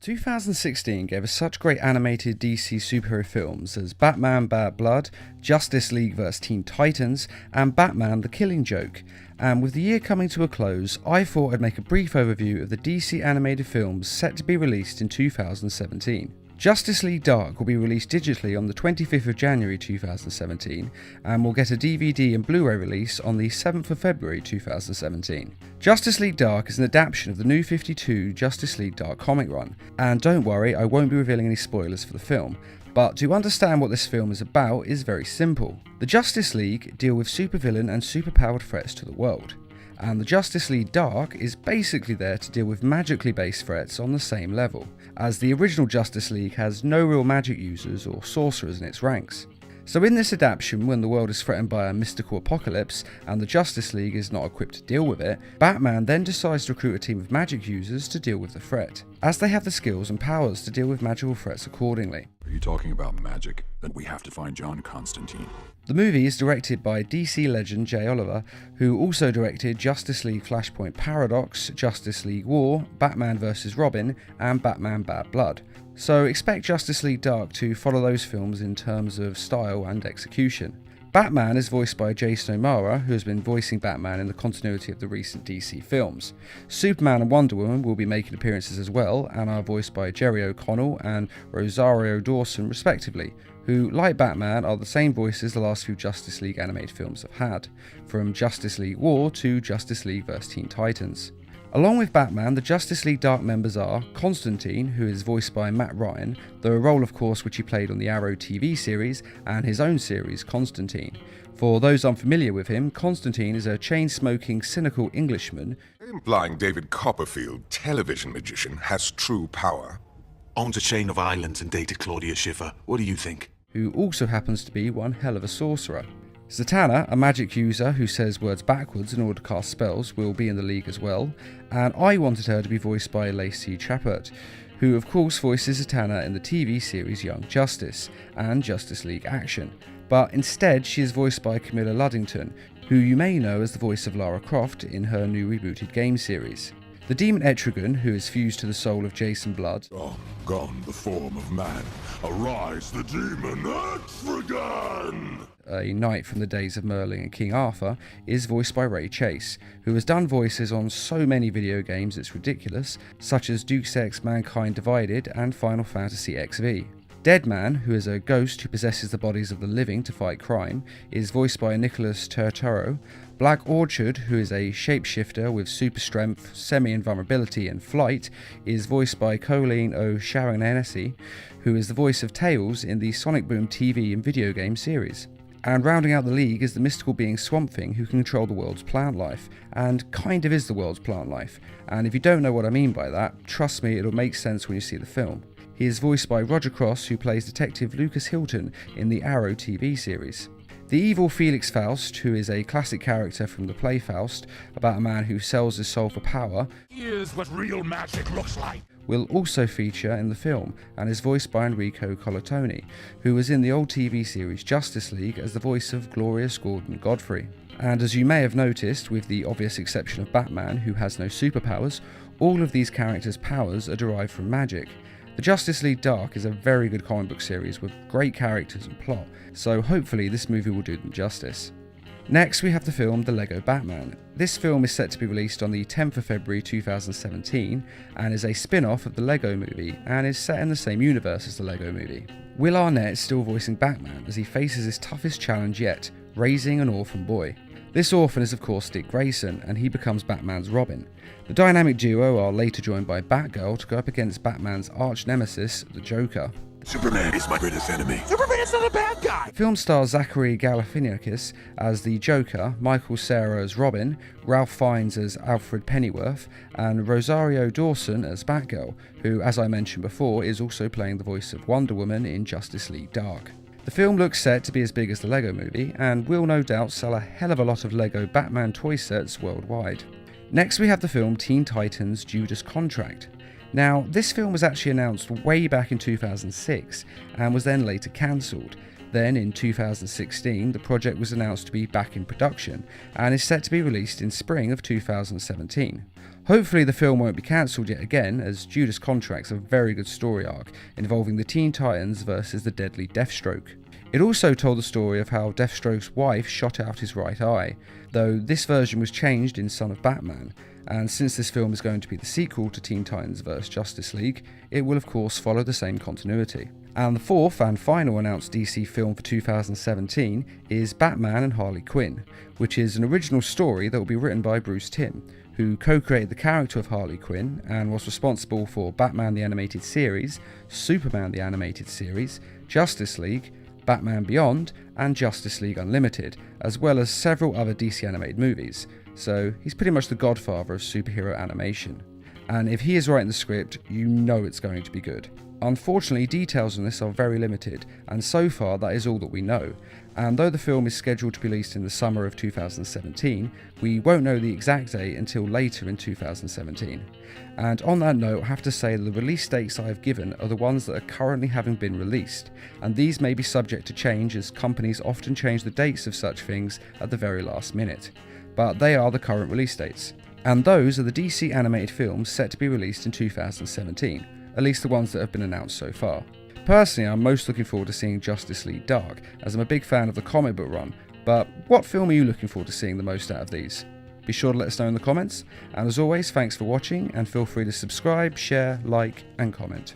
2016 gave us such great animated DC superhero films as Batman Bad Blood, Justice League vs Teen Titans, and Batman The Killing Joke. And with the year coming to a close, I thought I'd make a brief overview of the DC animated films set to be released in 2017. Justice League Dark will be released digitally on the 25th of January 2017 and will get a DVD and Blu-ray release on the 7th of February 2017. Justice League Dark is an adaptation of the New 52 Justice League Dark comic run, and don't worry, I won't be revealing any spoilers for the film, but to understand what this film is about is very simple. The Justice League deal with supervillain and superpowered threats to the world, and the Justice League Dark is basically there to deal with magically based threats on the same level, as the original Justice League has no real magic users or sorcerers in its ranks. So in this adaptation, when the world is threatened by a mystical apocalypse and the Justice League is not equipped to deal with it, Batman then decides to recruit a team of magic users to deal with the threat, as they have the skills and powers to deal with magical threats accordingly. Are you talking about magic? Then we have to find John Constantine. The movie is directed by DC legend Jay Oliver, who also directed Justice League Flashpoint Paradox, Justice League War, Batman vs Robin, and Batman Bad Blood. So expect Justice League Dark to follow those films in terms of style and execution. Batman is voiced by Jason O'Mara, who has been voicing Batman in the continuity of the recent DC films. Superman and Wonder Woman will be making appearances as well, and are voiced by Jerry O'Connell and Rosario Dawson respectively, who, like Batman, are the same voices the last few Justice League animated films have had, from Justice League War to Justice League vs Teen Titans. Along with Batman, the Justice League Dark members are Constantine, who is voiced by Matt Ryan, the role of course which he played on the Arrow TV series and his own series, Constantine. For those unfamiliar with him, Constantine is a chain-smoking, cynical Englishman implying David Copperfield, television magician, has true power. Owns a chain of islands and dated Claudia Schiffer. What do you think? Who also happens to be one hell of a sorcerer. Zatanna, a magic user who says words backwards in order to cast spells, will be in the league as well, and I wanted her to be voiced by Lacey Chabert, who of course voices Zatanna in the TV series Young Justice and Justice League Action, but instead she is voiced by Camilla Luddington, who you may know as the voice of Lara Croft in her new rebooted game series. The demon Etrigan, who is fused to the soul of Jason Blood, Gone the form of man, arise the demon Etrigan! A knight from the days of Merlin and King Arthur, is voiced by Ray Chase, who has done voices on so many video games it's ridiculous, such as Deus Ex Mankind Divided and Final Fantasy XV. Deadman, who is a ghost who possesses the bodies of the living to fight crime, is voiced by Nicholas Turturro. Black Orchard, who is a shapeshifter with super strength, semi-invulnerability and flight, is voiced by Colleen O'Shaughnessy, who is the voice of Tails in the Sonic Boom TV and video game series. And rounding out the league is the mystical being Swamp Thing, who can control the world's plant life, and kind of is the world's plant life. And if you don't know what I mean by that, trust me, it'll make sense when you see the film. He is voiced by Roger Cross, who plays Detective Lucas Hilton in the Arrow TV series. The evil Felix Faust, who is a classic character from the play Faust, about a man who sells his soul for power, Here's what real magic looks like. will also feature in the film and is voiced by Enrico Colantoni, who was in the old TV series Justice League as the voice of Glorious Gordon Godfrey. And as you may have noticed, with the obvious exception of Batman, who has no superpowers, all of these characters' powers are derived from magic. The Justice League Dark is a very good comic book series with great characters and plot, so hopefully this movie will do them justice. Next we have the film The Lego Batman. This film is set to be released on the 10th of February 2017 and is a spin-off of the Lego Movie and is set in the same universe as the Lego Movie. Will Arnett is still voicing Batman as he faces his toughest challenge yet, raising an orphan boy. This orphan is of course Dick Grayson, and he becomes Batman's Robin. The dynamic duo are later joined by Batgirl to go up against Batman's arch nemesis, the Joker. Superman is my greatest enemy. Superman is not a bad guy. The film stars Zachary Galifianakis as the Joker, Michael Cera as Robin, Ralph Fiennes as Alfred Pennyworth, and Rosario Dawson as Batgirl, who, as I mentioned before, is also playing the voice of Wonder Woman in Justice League Dark. The film looks set to be as big as the Lego Movie, and will no doubt sell a hell of a lot of Lego Batman toy sets worldwide. Next we have the film Teen Titans Judas Contract. Now, this film was actually announced way back in 2006 and was then later cancelled. Then in 2016, the project was announced to be back in production and is set to be released in spring of 2017. Hopefully the film won't be cancelled yet again, as Judas Contract's a very good story arc involving the Teen Titans versus the deadly Deathstroke. It also told the story of how Deathstroke's wife shot out his right eye, though this version was changed in Son of Batman, and since this film is going to be the sequel to Teen Titans vs Justice League, it will of course follow the same continuity. And the fourth and final announced DC film for 2017 is Batman and Harley Quinn, which is an original story that will be written by Bruce Timm, who co-created the character of Harley Quinn and was responsible for Batman the Animated Series, Superman the Animated Series, Justice League, Batman Beyond, and Justice League Unlimited, as well as several other DC animated movies, so he's pretty much the godfather of superhero animation. And if he is writing the script, you know it's going to be good. Unfortunately, details on this are very limited, and so far that is all that we know. And though the film is scheduled to be released in the summer of 2017, we won't know the exact date until later in 2017. And on that note, I have to say that the release dates I have given are the ones that are currently having been released, and these may be subject to change as companies often change the dates of such things at the very last minute. But they are the current release dates. And those are the DC animated films set to be released in 2017. At least the ones that have been announced so far. Personally, I'm most looking forward to seeing Justice League Dark, as I'm a big fan of the comic book run, but what film are you looking forward to seeing the most out of these? Be sure to let us know in the comments, and as always, thanks for watching, and feel free to subscribe, share, like, and comment.